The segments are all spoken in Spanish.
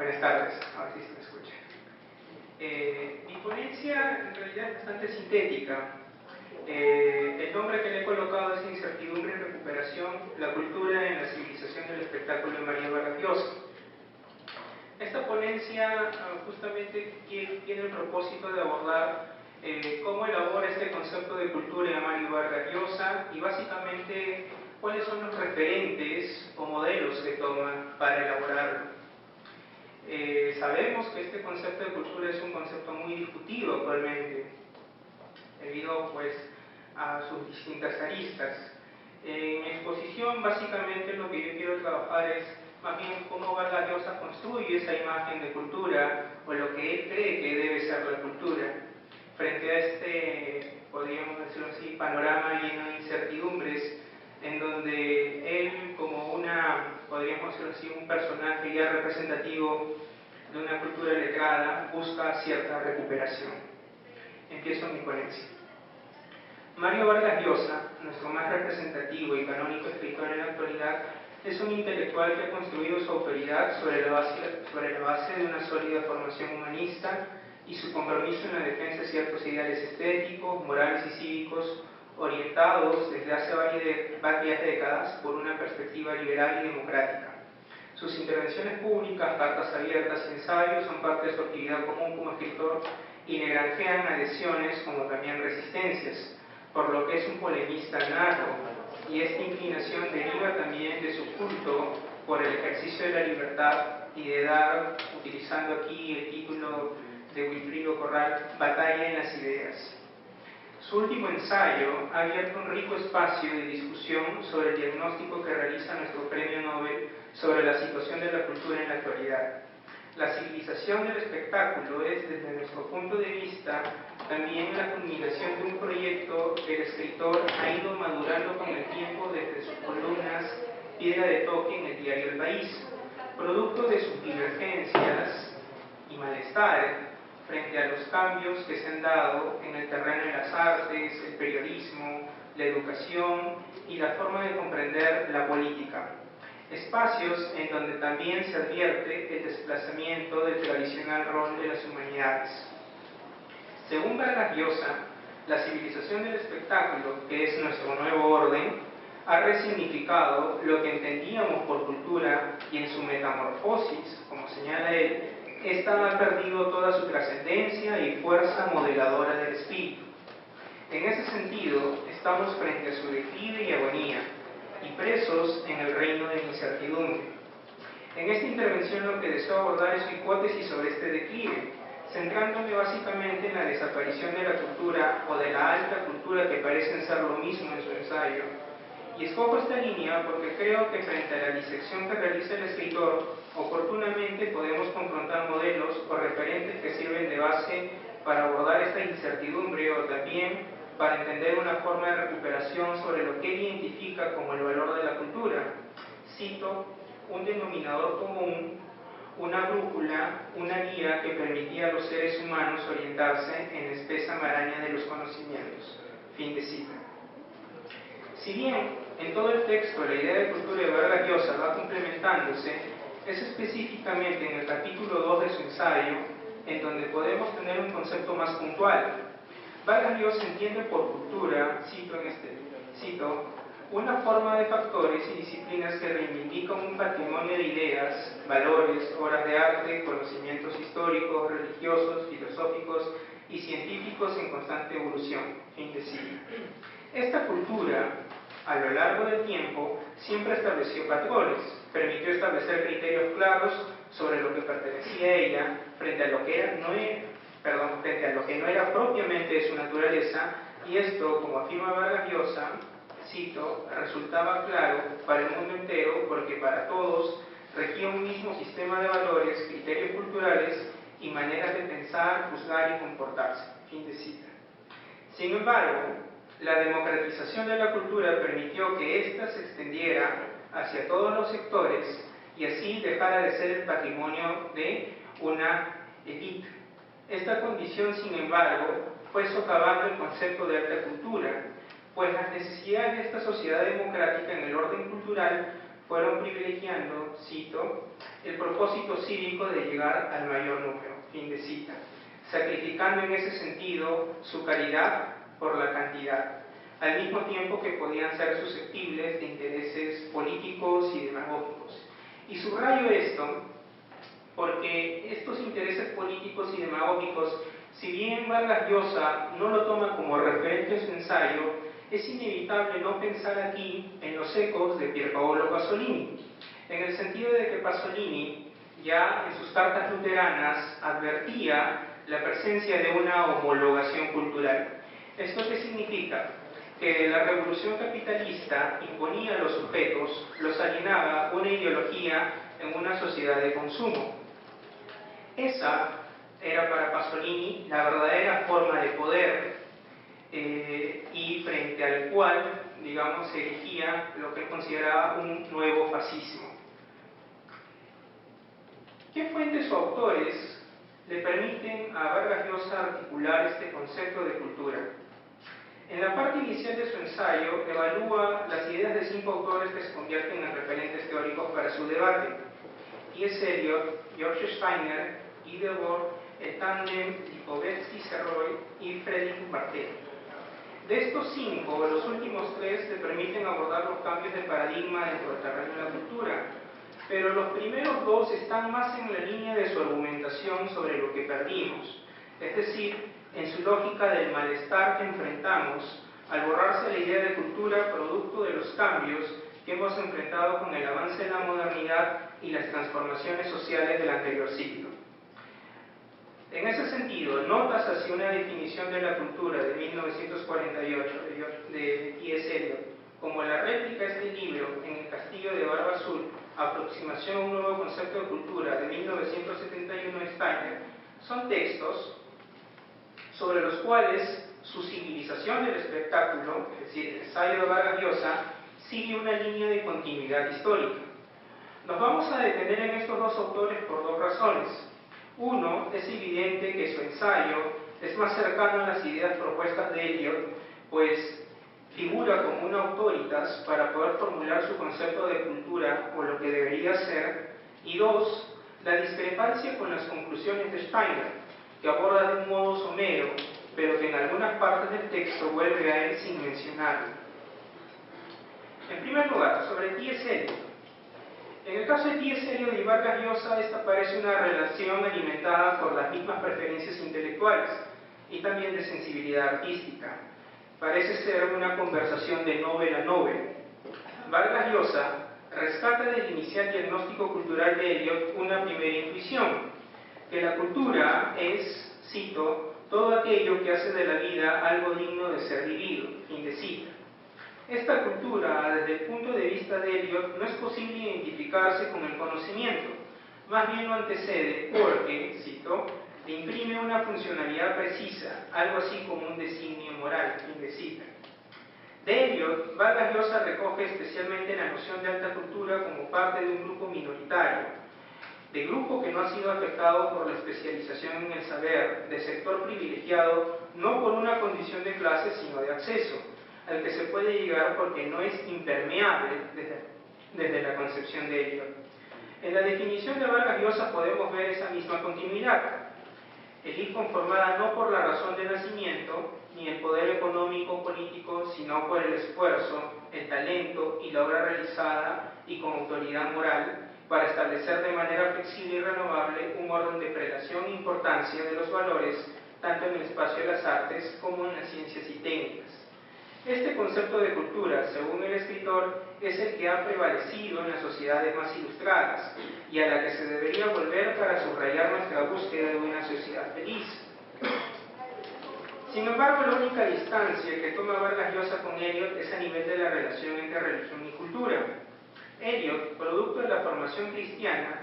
Buenas tardes, a ver si se me escucha. Mi ponencia en realidad es bastante sintética. El nombre que le he colocado es Incertidumbre y Recuperación, la cultura en la civilización del espectáculo de Mario Vargas Llosa. Esta ponencia justamente tiene el propósito de abordar cómo elabora este concepto de cultura de Mario Vargas Llosa y básicamente cuáles son los referentes o modelos que toma para elaborarlo. Sabemos que este concepto de cultura es un concepto muy discutido actualmente, debido pues a sus distintas aristas. En mi exposición básicamente lo que yo quiero trabajar es más bien cómo Vargas Llosa construye esa imagen de cultura o lo que él cree que debe ser la cultura frente a este, podríamos decirlo así, panorama lleno de incertidumbres en donde él como podríamos decirlo así, un personaje ya representativo de una cultura letrada busca cierta recuperación. Empiezo mi ponencia. Mario Vargas Llosa, nuestro más representativo y canónico escritor en la actualidad, es un intelectual que ha construido su autoridad sobre la base de una sólida formación humanista y su compromiso en la defensa de ciertos ideales estéticos, morales y cívicos orientados desde hace varias décadas por una perspectiva liberal y democrática. Sus intervenciones públicas, cartas abiertas y ensayos son parte de su actividad común como escritor y le granjean adhesiones como también resistencias, por lo que es un polemista nato, y esta inclinación deriva también de su culto por el ejercicio de la libertad y de dar, utilizando aquí el título de Wilfrido Corral, Batalla en las ideas. Su último ensayo ha abierto un rico espacio de discusión sobre el diagnóstico que realiza nuestro premio Nobel sobre la situación de la cultura en la actualidad. La civilización del espectáculo es, desde nuestro punto de vista, también la culminación de un proyecto que el escritor ha ido madurando con el tiempo desde sus columnas Piedra de Toque en el diario El País, producto de sus divergencias y malestar frente a los cambios que se han dado en el terreno de las artes, el periodismo, la educación y la forma de comprender la política. Espacios en donde también se advierte el desplazamiento del tradicional rol de las humanidades. Según Vargas Llosa, la civilización del espectáculo, que es nuestro nuevo orden, ha resignificado lo que entendíamos por cultura y en su metamorfosis, como señala él, esta ha perdido toda su trascendencia y fuerza modeladora del espíritu. En ese sentido, estamos frente a su declive y agonía, y presos en el reino de la incertidumbre. En esta intervención lo que deseo abordar es su hipótesis sobre este declive, centrándome básicamente en la desaparición de la cultura o de la alta cultura, que parecen ser lo mismo en su ensayo. Y escojo esta línea porque creo que frente a la disección que realiza el escritor, oportunamente podemos confrontar modelos o referentes que sirven de base para abordar esta incertidumbre o también para entender una forma de recuperación sobre lo que él identifica como el valor de la cultura. Cito: un denominador común, una brújula, una guía que permitía a los seres humanos orientarse en la espesa maraña de los conocimientos. Fin de cita. Si bien en todo el texto la idea de cultura de Vargas Llosa va complementándose, es específicamente en el capítulo 2 de su ensayo en donde podemos tener un concepto más puntual. Vargas Llosa entiende por cultura, cito, una forma de factores y disciplinas que reivindican un patrimonio de ideas, valores, obras de arte, conocimientos históricos, religiosos, filosóficos y científicos en constante evolución. Fin de cita. Esta cultura, a lo largo del tiempo, siempre estableció patrones, permitió establecer criterios claros sobre lo que pertenecía a ella frente a lo que no era propiamente de su naturaleza, y esto, como afirma Vargas Llosa, cito, resultaba claro para el mundo entero porque para todos regía un mismo sistema de valores, criterios culturales y maneras de pensar, juzgar y comportarse. Fin de cita. Sin embargo, la democratización de la cultura permitió que ésta se extendiera hacia todos los sectores y así dejara de ser el patrimonio de una élite. Esta condición, sin embargo, fue socavando el concepto de alta cultura, pues las necesidades de esta sociedad democrática en el orden cultural fueron privilegiando, cito, el propósito cívico de llegar al mayor número, fin de cita, sacrificando en ese sentido su calidad por la cantidad, al mismo tiempo que podían ser susceptibles de intereses políticos y demagógicos. Y subrayo esto porque estos intereses políticos y demagógicos, si bien Vargas Llosa no lo toma como referente en su ensayo, es inevitable no pensar aquí en los ecos de Pierpaolo Pasolini, en el sentido de que Pasolini, ya en sus cartas luteranas, advertía la presencia de una homologación cultural. ¿Esto qué significa? Que la revolución capitalista imponía a los sujetos, los alienaba una ideología en una sociedad de consumo. Esa era para Pasolini la verdadera forma de poder, y frente al cual, digamos, se erigía lo que él consideraba un nuevo fascismo. ¿Qué fuentes o autores le permiten a Vargas Llosa articular este concepto de cultura? En la parte inicial de su ensayo evalúa las ideas de 5 autores que se convierten en referentes teóricos para su debate: T.S. Eliot, George Steiner, Guy Debord, el tándem Lipovetsky-Serroy y Frédéric Barthet. De estos 5, los últimos 3 le permiten abordar los cambios de paradigma dentro del terreno de la cultura, pero los primeros 2 están más en la línea de su argumentación sobre lo que perdimos, es decir, en su lógica del malestar que enfrentamos al borrarse la idea de cultura producto de los cambios que hemos enfrentado con el avance de la modernidad y las transformaciones sociales del anterior siglo. En ese sentido, notas hacia una definición de la cultura de 1948 de T.S. Eliot, como la réplica de este libro en El Castillo de Barba Azul, Aproximación a un nuevo concepto de cultura de 1971 de Steiner, son textos sobre los cuales su civilización del espectáculo, es decir, el ensayo de Vargas Llosa, sigue una línea de continuidad histórica. Nos vamos a detener en estos 2 autores por 2 razones. Uno, es evidente que su ensayo es más cercano a las ideas propuestas de Eliot, pues figura como una autoritas para poder formular su concepto de cultura o lo que debería ser. Y 2, la discrepancia con las conclusiones de Steiner, que aborda de un modo somero, pero que en algunas partes del texto vuelve a él sin mencionarlo. En primer lugar, sobre T.S. Eliot. En el caso de T.S. Eliot y Vargas Llosa, esta parece una relación alimentada por las mismas preferencias intelectuales y también de sensibilidad artística. Parece ser una conversación de novel a novel. Vargas Llosa rescata del inicial diagnóstico cultural de Eliot una primera intuición, que la cultura es, cito, todo aquello que hace de la vida algo digno de ser vivido, fin de cita. Esta cultura, desde el punto de vista de Eliot, no es posible identificarse con el conocimiento, más bien lo antecede porque, cito, le imprime una funcionalidad precisa, algo así como un designio moral, fin de cita. De Eliot, Vargas Llosa recoge especialmente la noción de alta cultura como parte de un grupo minoritario, de grupo que no ha sido afectado por la especialización en el saber, de sector privilegiado no por una condición de clase sino de acceso, al que se puede llegar porque no es impermeable desde la concepción de Eliot. En la definición de Vargas Llosa podemos ver esa misma continuidad. Elite conformada no por la razón de nacimiento, ni el poder económico o político, sino por el esfuerzo, el talento y la obra realizada y con autoridad moral para establecer de manera flexible y renovable un orden de prelación e importancia de los valores, tanto en el espacio de las artes como en las ciencias y técnicas. Este concepto de cultura, según el escritor, es el que ha prevalecido en las sociedades más ilustradas y a la que se debería volver para subrayar nuestra búsqueda de una sociedad feliz. Sin embargo, la única distancia que toma Vargas Llosa con Eliot es a nivel de la relación entre religión y cultura. Eliot, producto de la formación cristiana,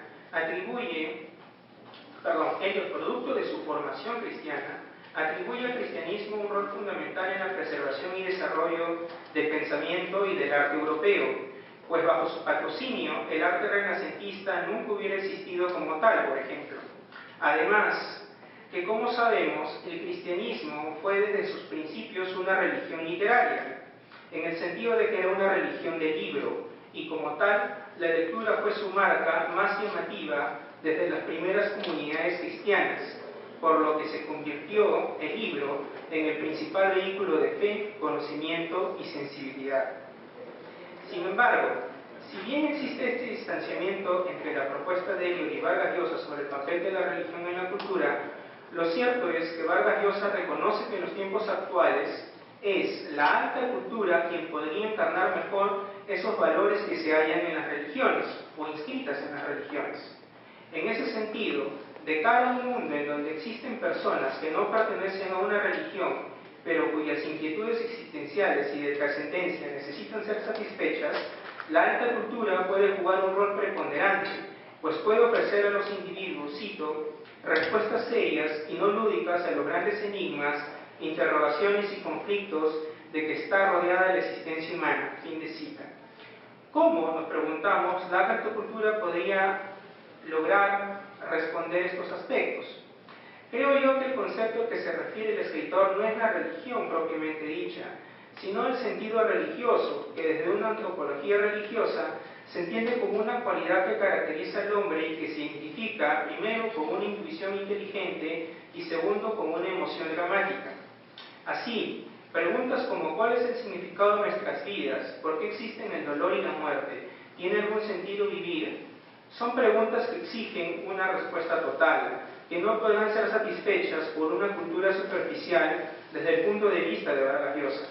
producto de su formación cristiana, atribuye al cristianismo un rol fundamental en la preservación y desarrollo del pensamiento y del arte europeo, pues bajo su patrocinio el arte renacentista nunca hubiera existido como tal, por ejemplo. Además, que como sabemos, el cristianismo fue desde sus principios una religión literaria, en el sentido de que era una religión de libro, y como tal la lectura fue su marca más llamativa desde las primeras comunidades cristianas, por lo que se convirtió el libro en el principal vehículo de fe, conocimiento y sensibilidad. Sin embargo, si bien existe este distanciamiento entre la propuesta de Eliot y Vargas Llosa sobre el papel de la religión en la cultura, lo cierto es que Vargas Llosa reconoce que en los tiempos actuales es la alta cultura quien podría encarnar mejor esos valores que se hallan en las religiones o inscritas en las religiones. En ese sentido, de cara a un mundo en donde existen personas que no pertenecen a una religión, pero cuyas inquietudes existenciales y de trascendencia necesitan ser satisfechas, la alta cultura puede jugar un rol preponderante, pues puede ofrecer a los individuos, cito, respuestas serias y no lúdicas a los grandes enigmas, interrogaciones y conflictos de que está rodeada la existencia humana. Fin de cita. ¿Cómo, nos preguntamos, la alta cultura podría lograr responder estos aspectos? Creo yo que el concepto al que se refiere el escritor no es la religión propiamente dicha, sino el sentido religioso, que desde una antropología religiosa se entiende como una cualidad que caracteriza al hombre y que se identifica primero con una intuición inteligente y segundo con una emoción dramática. Así, preguntas como ¿cuál es el significado de nuestras vidas? ¿Por qué existen el dolor y la muerte? ¿Tiene algún sentido vivir? Son preguntas que exigen una respuesta total, que no podrán ser satisfechas por una cultura superficial desde el punto de vista de Vargas Llosa.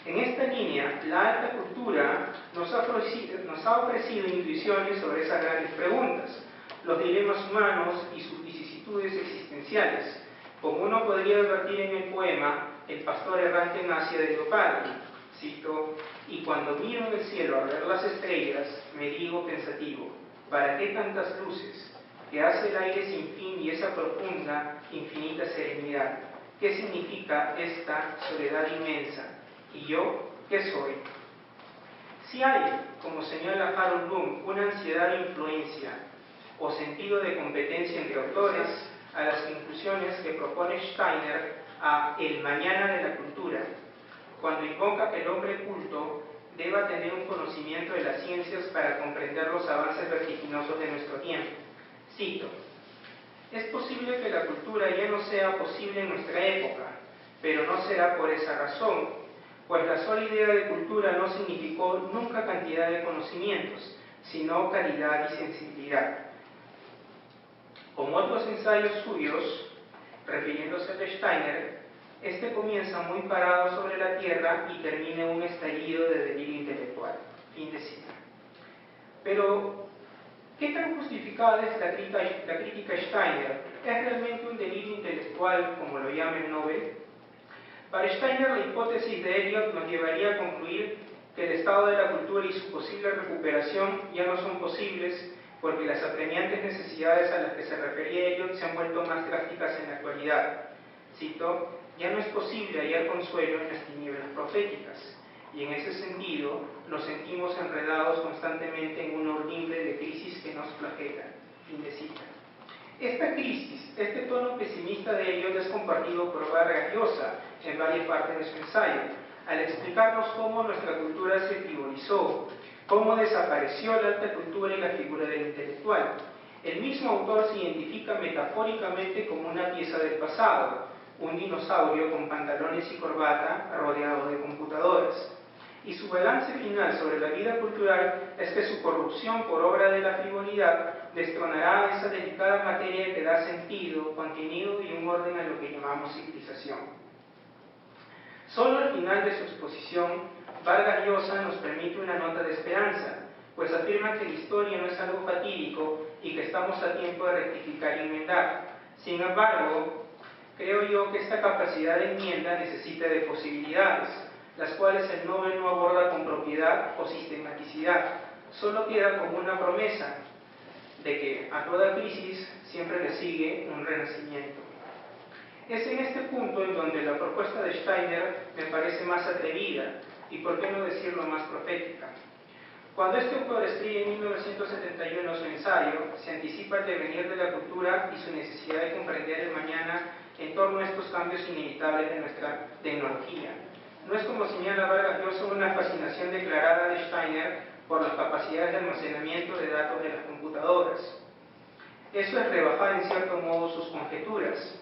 En esta línea, la alta cultura nos ha ofrecido intuiciones sobre esas grandes preguntas, los dilemas humanos y sus vicisitudes existenciales, como uno podría advertir en el poema El pastor errante en Asia de Leopardi, cito, y cuando miro en el cielo a ver las estrellas, me digo pensativo, ¿para qué tantas luces? ¿Qué hace el aire sin fin y esa profunda, infinita serenidad? ¿Qué significa esta soledad inmensa? ¿Y yo qué soy? Si hay, como señala Harold Bloom, una ansiedad de influencia o sentido de competencia entre autores, a las conclusiones que propone Steiner a El mañana de la cultura, cuando invoca que el hombre culto deba tener un conocimiento de las ciencias para comprender los avances vertiginosos de nuestro tiempo. Cito, es posible que la cultura ya no sea posible en nuestra época, pero no será por esa razón, pues la sola idea de cultura no significó nunca cantidad de conocimientos, sino calidad y sensibilidad. Como otros ensayos suyos, refiriéndose a Steiner, este comienza muy parado sobre la tierra y termina en un estallido de delirio intelectual. Fin de cita. Pero, ¿qué tan justificada es la crítica Steiner? ¿Es realmente un delirio intelectual, como lo llama el Nobel? Para Steiner, la hipótesis de Eliot nos llevaría a concluir que el estado de la cultura y su posible recuperación ya no son posibles porque las apremiantes necesidades a las que se refería Eliot se han vuelto más drásticas en la actualidad. Cito, ya no es posible hallar consuelo en las tinieblas proféticas, y en ese sentido nos sentimos enredados constantemente en una horrible de crisis que nos flagela. Fin de cita. Esta crisis, este tono pesimista de Eliot es compartido por Vargas Llosa en varias partes de su ensayo, al explicarnos cómo nuestra cultura se frivolizó, cómo desapareció la alta cultura y la figura del intelectual. El mismo autor se identifica metafóricamente como una pieza del pasado, un dinosaurio con pantalones y corbata rodeado de computadoras. Y su balance final sobre la vida cultural es que su corrupción por obra de la frivolidad destronará esa delicada materia que da sentido, contenido y un orden a lo que llamamos civilización. Solo al final de su exposición, Vargas Llosa nos permite una nota de esperanza, pues afirma que la historia no es algo fatídico y que estamos a tiempo de rectificar y enmendar. Sin embargo, creo yo que esta capacidad de enmienda necesita de posibilidades, las cuales el Nobel no aborda con propiedad o sistematicidad, solo queda como una promesa de que a toda crisis siempre le sigue un renacimiento. Es en este punto en donde la propuesta de Steiner me parece más atrevida y, por qué no decirlo, más profética. Cuando este autor escribe en 1971 su ensayo, se anticipa el devenir de la cultura y su necesidad de comprender el mañana en torno a estos cambios inevitables de nuestra tecnología. No es, como señala Vargas Llosa, una fascinación declarada de Steiner por las capacidades de almacenamiento de datos de las computadoras. Eso es rebajar en cierto modo sus conjeturas.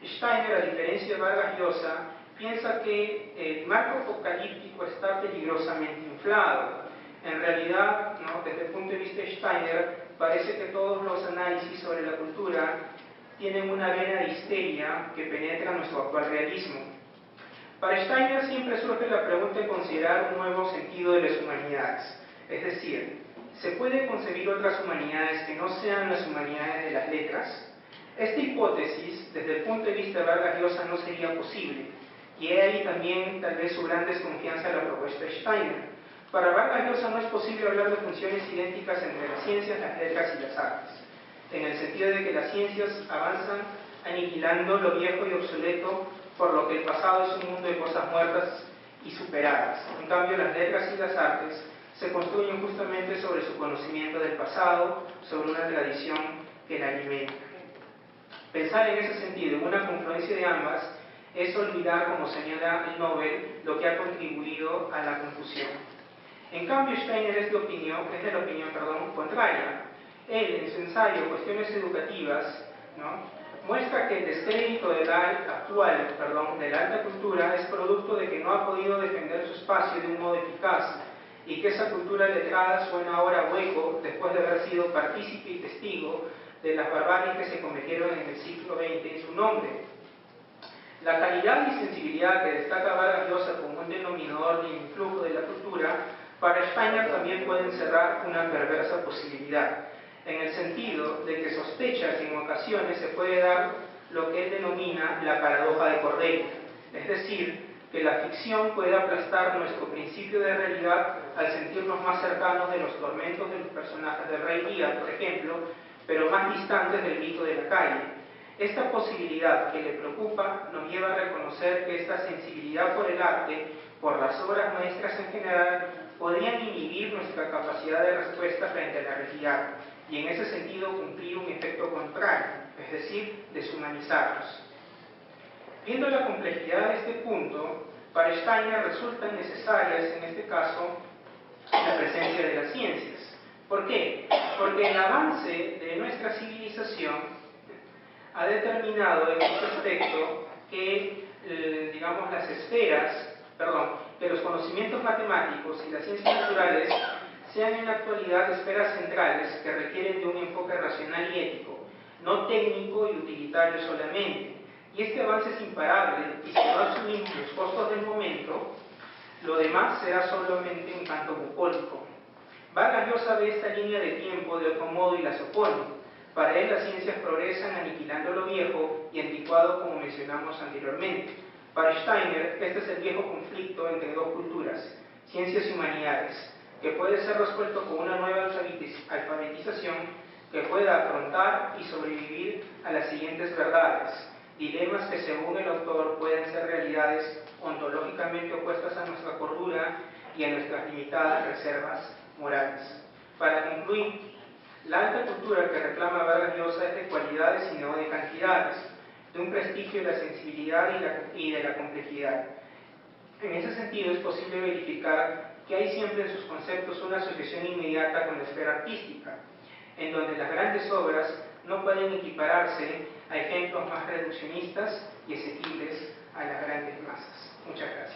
Steiner, a diferencia de Vargas Llosa, piensa que el marco apocalíptico está peligrosamente inflado. En realidad, ¿no?, desde el punto de vista de Steiner, parece que todos los análisis sobre la cultura tienen una vena de histeria que penetra nuestro actual realismo. Para Steiner siempre surge la pregunta de considerar un nuevo sentido de las humanidades. Es decir, ¿se puede concebir otras humanidades que no sean las humanidades de las letras? Esta hipótesis, desde el punto de vista de Vargas Llosa, no sería posible, y he ahí también tal vez su gran desconfianza en la propuesta de Steiner. Para Vargas Llosa no es posible hablar de funciones idénticas entre las ciencias, las letras y las artes, en el sentido de que las ciencias avanzan aniquilando lo viejo y obsoleto, por lo que el pasado es un mundo de cosas muertas y superadas. En cambio, las letras y las artes se construyen justamente sobre su conocimiento del pasado, sobre una tradición que la alimenta. Pensar en ese sentido, en una confluencia de ambas, es olvidar, como señala el Nobel, lo que ha contribuido a la confusión. En cambio, Steiner es de la opinión contraria. Él, en su ensayo Cuestiones Educativas, ¿no?, muestra que el descrédito de la alta cultura es producto de que no ha podido defender su espacio de un modo eficaz, y que esa cultura letrada suena ahora hueco después de haber sido partícipe y testigo de las barbaries que se cometieron en el siglo XX en su nombre. La calidad y sensibilidad que destaca Vargas Llosa como un denominador de influjo de la cultura, para Steiner también puede encerrar una perversa posibilidad, en el sentido de que sospecha que en ocasiones se puede dar lo que él denomina la paradoja de Cordelia, es decir, que la ficción puede aplastar nuestro principio de realidad al sentirnos más cercanos de los tormentos de los personajes del Rey Lear, por ejemplo, pero más distantes del mito de la calle. Esta posibilidad que le preocupa nos lleva a reconocer que esta sensibilidad por el arte, por las obras maestras en general, podrían inhibir nuestra capacidad de respuesta frente a la realidad, y en ese sentido cumplir un efecto contrario, es decir, deshumanizarnos. Viendo la complejidad de este punto, para Steiner resultan necesarias, en este caso, la presencia de las ciencias. ¿Por qué? Porque el avance de nuestra civilización ha determinado en este aspecto que, que los conocimientos matemáticos y las ciencias naturales sean en la actualidad esferas centrales que requieren de un enfoque racional y ético, no técnico y utilitario solamente. Y este avance es imparable, y si no asumimos los costos del momento, lo demás será solamente un canto bucólico. Vargas Llosa ve esta línea de tiempo de otro modo y las opone. Para él las ciencias progresan aniquilando lo viejo y anticuado, como mencionamos anteriormente. Para Steiner, este es el viejo conflicto entre dos culturas, ciencias y humanidades, que puede ser resuelto con una nueva alfabetización que pueda afrontar y sobrevivir a las siguientes verdades, dilemas que según el autor pueden ser realidades ontológicamente opuestas a nuestra cordura y a nuestras limitadas reservas morales. Para concluir, la alta cultura que reclama Vargas Llosa es de cualidades y no de cantidades, de un prestigio de la sensibilidad y de la complejidad. En ese sentido es posible verificar que hay siempre en sus conceptos una asociación inmediata con la esfera artística, en donde las grandes obras no pueden equipararse a ejemplos más reduccionistas y asequibles a las grandes masas. Muchas gracias.